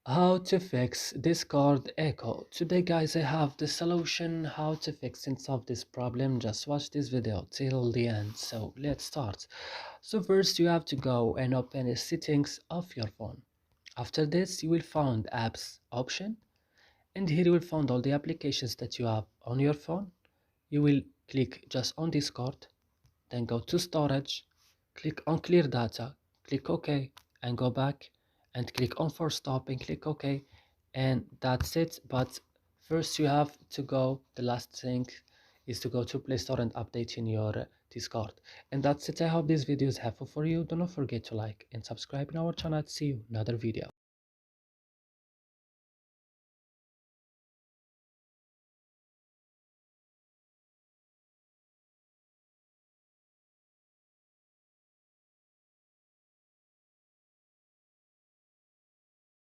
How to fix Discord echo. Today guys I have the solution how to fix and solve this problem. Just watch this video till the end. So let's start. So first you have to go and open the settings of your phone. After this you will find apps option, and here you will find all the applications that you have on your phone. You will click just on Discord, then go to storage, click on clear data, click OK, and go back and click on force stop and click OK, and that's it. But first you have to go, the last thing is to go to Play Store and update in your Discord. And that's it. I hope this video is helpful for you. Do not forget to like and subscribe in our channel. See you in another video.